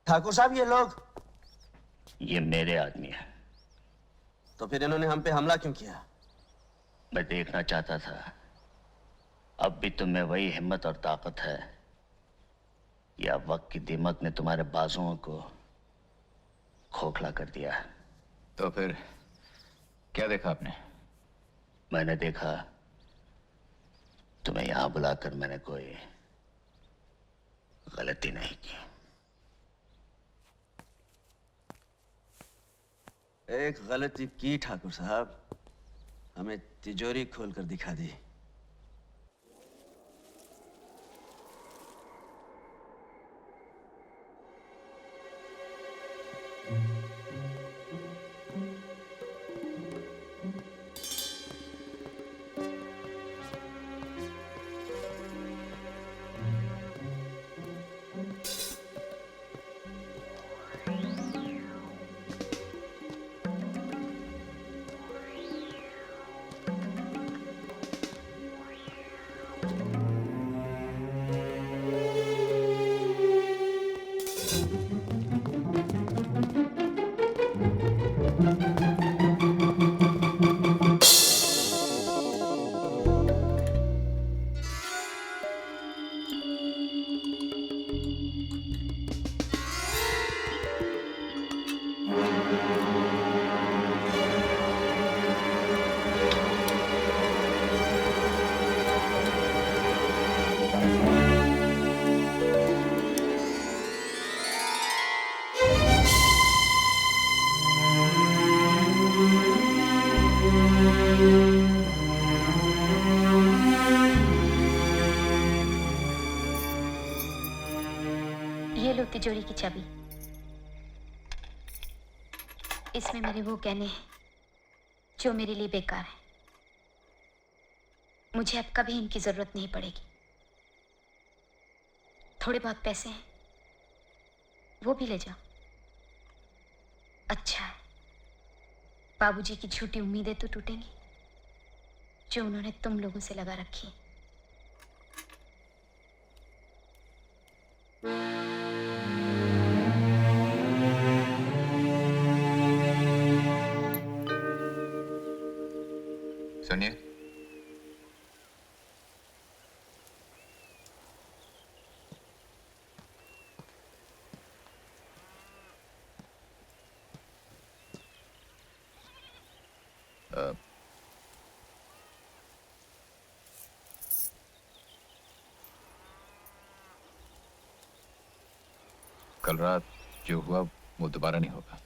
ठाकुर साहब ये लोग? ये मेरे आदमी है। तो फिर इन्होंने हम पे हमला क्यों किया? मैं देखना चाहता था अब भी तुम में वही हिम्मत और ताकत है या वक्त की दीमक ने तुम्हारे बाजुओं को खोखला कर दिया है। तो फिर क्या देखा आपने? मैंने देखा तुम्हें यहां बुलाकर मैंने कोई गलती नहीं की। एक गलती की ठाकुर साहब, हमें तिजोरी खोलकर दिखा दी। ये लो तिजोरी की चाबी। इसमें मेरे वो गहने हैं जो मेरे लिए बेकार हैं। मुझे अब कभी इनकी जरूरत नहीं पड़ेगी। थोड़े बहुत पैसे हैं, वो भी ले जाओ। अच्छा है, बाबूजी की झूठी उम्मीदें तो टूटेंगी जो उन्होंने तुम लोगों से लगा रखी। सुनिए, कल रात जो हुआ वो दोबारा नहीं होगा।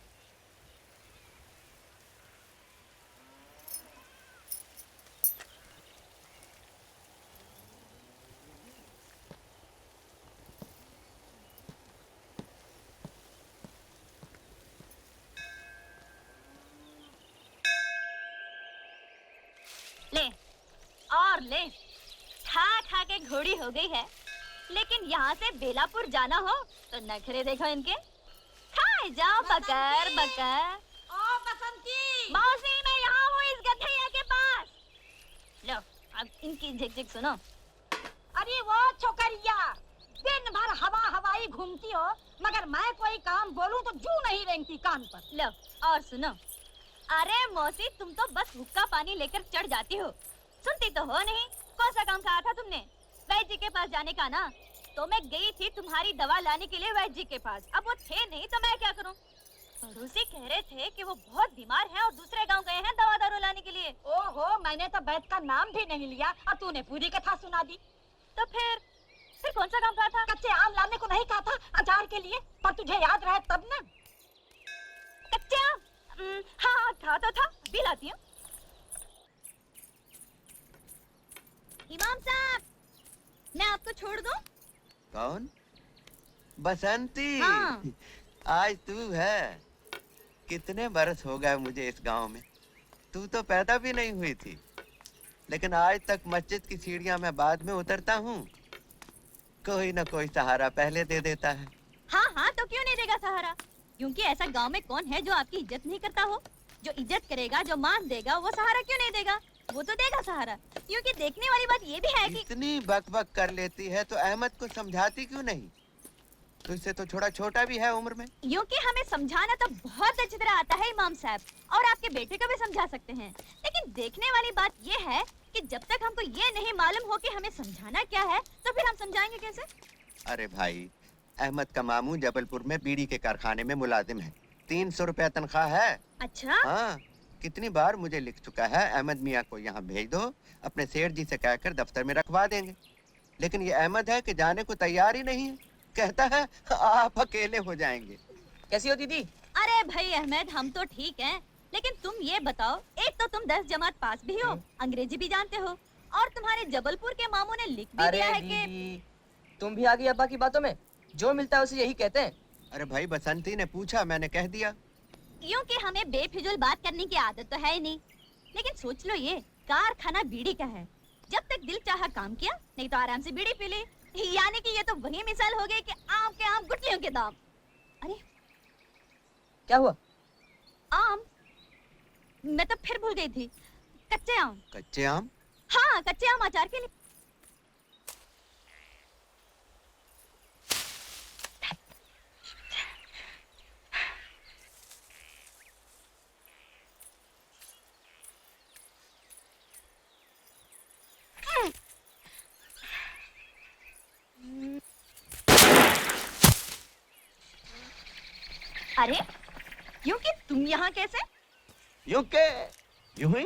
ले और ले, खा खा के घोड़ी हो गई है, लेकिन यहाँ से बेलापुर जाना हो तो नखरे देखो इनके। खाए जाओ बकर बकर। ओ बसंती, मौसी मैं यहाँ हूँ इस गधैया के पास। लो अब इनकी झिक-झिक सुनो। अरे वो छोकरिया, दिन भर हवा हवाई घूमती हो, मगर मैं कोई काम बोलूं तो जू नहीं रेंगती कान पर। लो और सुनो। अरे मौसी तुम तो बस हुक्का पानी लेकर चढ़ जाती हो, सुनती तो हो नहीं। कौन सा काम कहा था तुमने? वैद्य जी के पास जाने का ना। तो मैं गई थी तुम्हारी दवा लाने के लिए वैद्य जी के पास। अब वो थे नहीं तो मैं क्या करूं? पड़ोसी कह रहे थे कि वो बहुत बीमार हैं और दूसरे गांव गए हैं दवा दारू लाने के लिए। ओहो, मैंने तो वैद्य का नाम भी नहीं लिया और तूने पूरी कथा सुना दी। तो फिर कौन सा काम कहा था? कच्चे आम लाने को नहीं कहा था अचार के लिए? पर तुझे याद रहे तब ना। कच्चे आम? हाँ था तो था, भी लाती हूँ। इमाम साहब, मैं आपको छोड़ दूं? कौन? बसंती? हाँ। आज तू है? कितने बरस हो गए मुझे इस गांव में, तू तो पैदा भी नहीं हुई थी, लेकिन आज तक मस्जिद की सीढ़ियां मैं बाद में उतरता हूँ, कोई ना कोई सहारा पहले दे देता है। हाँ हाँ, तो क्यों नहीं देगा सहारा? क्योंकि ऐसा गांव में कौन है जो आपकी इज्जत नहीं करता हो? जो इज्जत करेगा, जो मान देगा, वो सहारा क्यों नहीं देगा? वो तो देगा सहारा। क्योंकि देखने वाली बात ये भी है कि इतनी बकबक कर लेती है तो अहमद को समझाती क्यों नहीं? तुझसे तो छोटा छोटा भी है उम्र में। यूं कि हमें समझाना तो बहुत अच्छी तरह आता है इमाम साहब, और आपके बेटे को भी समझा सकते हैं, लेकिन देखने वाली बात ये है कि जब तक हमको ये नहीं मालूम हो कि हमें समझाना क्या है, तो फिर हम समझाएंगे कैसे? अरे भाई, अहमद का मामू जबलपुर में बीड़ी के कारखाने में मुलाजिम है। 300 रुपया तनख्वाह है। अच्छा? हाँ, कितनी बार मुझे लिख चुका है, अहमद मियाँ को यहाँ भेज दो, अपने सेठ जी से कहकर दफ्तर में रखवा देंगे। लेकिन ये अहमद है कि जाने को तैयार ही नहीं है। कहता है आप अकेले हो जाएंगे। कैसी हो दीदी? अरे भाई अहमद, हम तो ठीक हैं, लेकिन तुम ये बताओ, एक तो तुम 10 जमात पास भी हो, अंग्रेजी भी जानते हो, और तुम्हारे जबलपुर के मामू ने लिख भी अरे दिया है दीदी, तुम भी आ गई अब्बा की बातों में। जो मिलता है उसे यही कहते हैं। अरे भाई, बसंती ने पूछा, मैंने कह दिया। कि यूं कि हमें बेफिजूल बात करने की आदत तो है ही नहीं, लेकिन सोच लो, ये कारखाना बीड़ी का है। जब तक दिल चाहा काम किया, नहीं तो आराम से बीड़ी पी ली। यानी कि ये तो वही मिसाल हो गई कि आम के आम गुठलियों के दाम। अरे क्या हुआ? आम? मैं तो फिर भूल गई थी। कच्चे आम। कच्चे आम? हाँ, कच्चे आम अचार के लिए। अरे, यूं कि तुम यहाँ कैसे? यूं के यूं ही।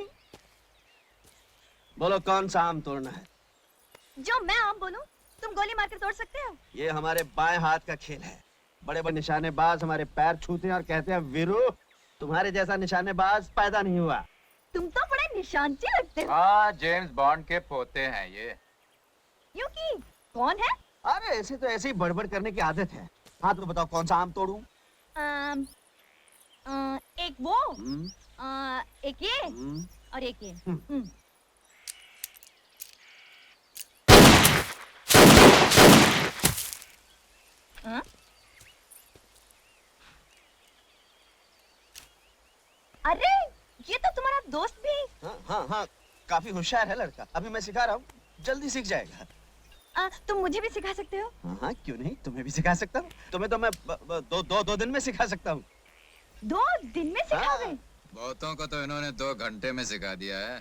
बोलो कौन सा आम तोड़ना है? जो मैं आम बोलूं, तुम गोली मारकर तोड़ सकते हो। ये हमारे बाएं हाथ का खेल है। बड़े बड़े निशानेबाज हमारे पैर छूते हैं और कहते हैं वीरू, तुम्हारे जैसा निशानेबाज पैदा नहीं हुआ। तुम तो बड़े निशानची लगते हो। हाँ, जेम्स बॉन्ड के पोते हैं ये। यूं कि कौन है? अरे ऐसे तो ऐसे ही बड़बड़ करने की आदत है। हाँ तो बताओ कौन सा आम तोड़ूं? एक वो, एक ये, हम्म, और एक ये। हाँ? अरे, ये तो तुम्हारा दोस्त भी। हाँ हाँ हाँ, काफी होशियार है लड़का। अभी मैं सिखा रहा हूँ, जल्दी सीख जाएगा। तुम मुझे भी सिखा सकते हो। हाँ हाँ, क्यों नहीं, तुम्हें भी सिखा सकता हूँ। तुम्हें तो मैं दो दिन में सिखा सकता हूँ। 2 दिन में सिखाओगे? बहुतों को तो इन्होंने 2 घंटे में सिखा दिया है।